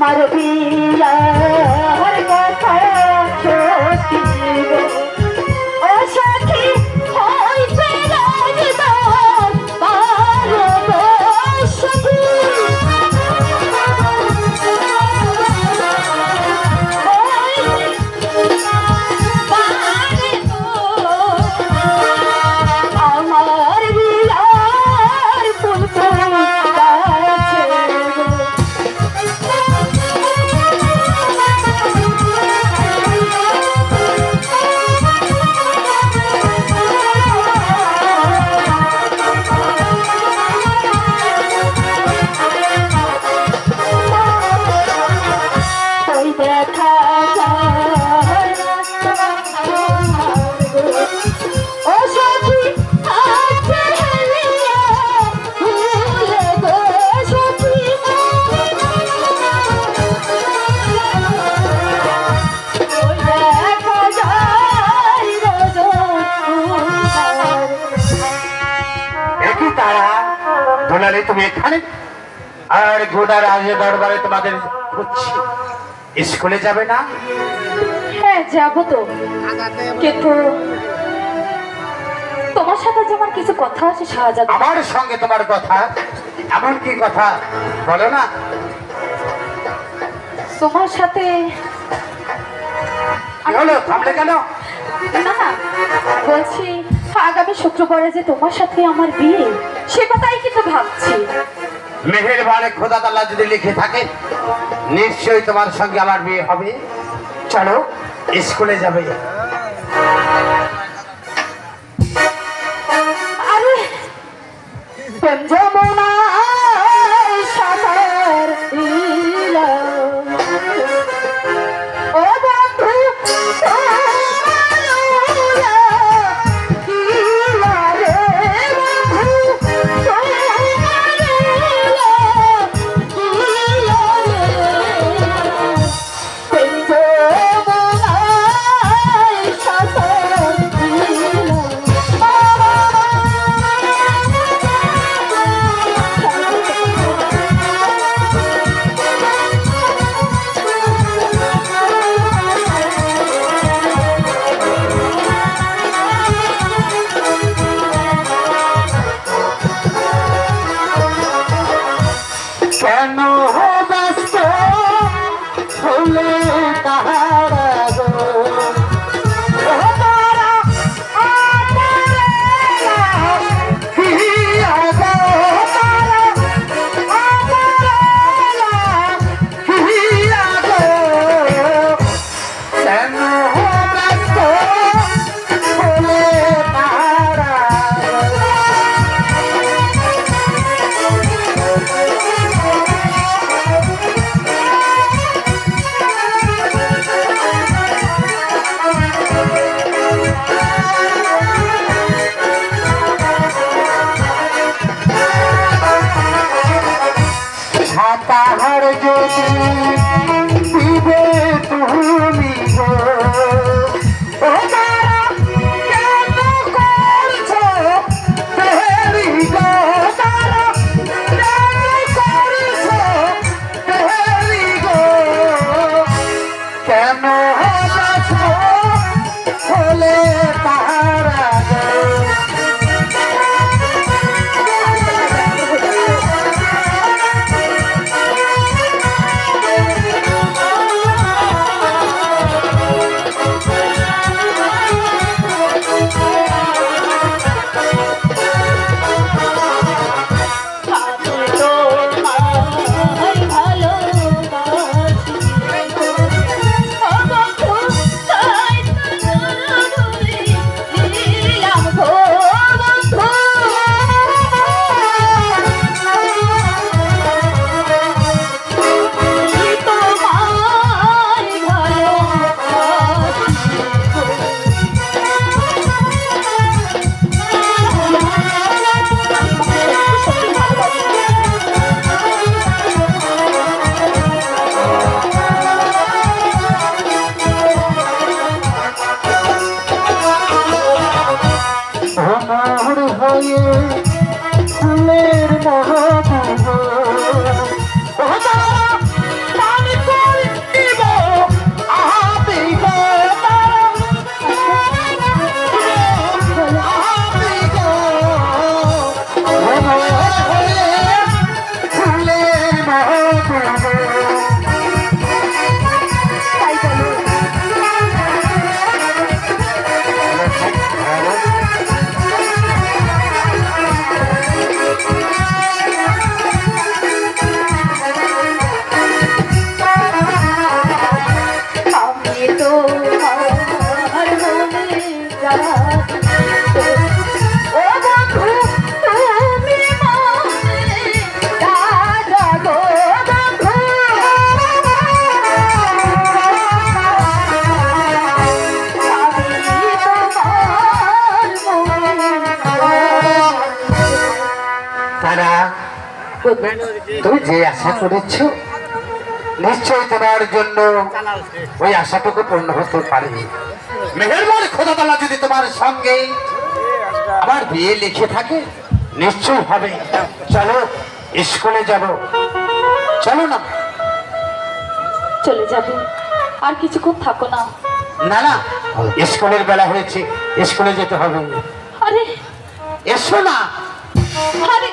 আমার বিয়ার কথা সত্যি গো ও সখী হইছে রাজদার পারো গো সখী আমার বিয়ার ফুল ফুল গাছে ওই দেখা যায় ও সখী আছে হেলিয়া ভুলে গো সখী ওই দেখা যায় একই তারা ধোলালে তুমি এখানে আর ঘোড়া রাজে দরবারে তোমাদের খুঁজছি স্কুলে যাবে না? হ্যাঁ যাবো তো, কিন্তু তোমার সাথে যে আমার কিছু কথা আছে শাহজাদ। আমার সঙ্গে তোমার কথা? এমন কি কথা বলো না? তোমার সাথে কি হলো, থামলে কেন? না না বলছি আগামী শুক্রবারে যে তোমার সাথে আমার বিয়ে, সে কথাই কিন্তু ভাবছি। মেহেরবানে খোদা তাআলা যদি লিখে থাকে নিশ্চয়ই তোমার সঙ্গে আমার বিয়ে হবে। চলো স্কুলে যাবে। আরে যমুনা সাগর লীলা ও বন্ধু কেন ব্যস্ত হলে তাহারা গো তাহার যদি দিবে তুমি গো ও তারা কেন করছো দেরি গো তারা কেন করছো দেরি গো কেন ব্যস্ত হলে তাহারা তাই বলো। আমি তো আমার মনে ও বন্ধু তুমি মনে দাদা গো বন্ধু আমি তোমার মনে তারা তুমি যে আশা করেছো নিশ্চয়ই তোমার জন্য ওই আশাটুকু পূর্ণ হতে পারে। মেহেরবান খোদা তাআলা যদি তোমার সঙ্গে আবার বিয়ে লিখে থাকে নিশ্চয় হবে। চলো স্কুলে যাব, চলো না। চলে যাবে, আর কিছুক্ষণ থাকো না। না না, স্কুলের বেলা হয়েছে, স্কুলে যেতে হবে। আরে এসো না। আরে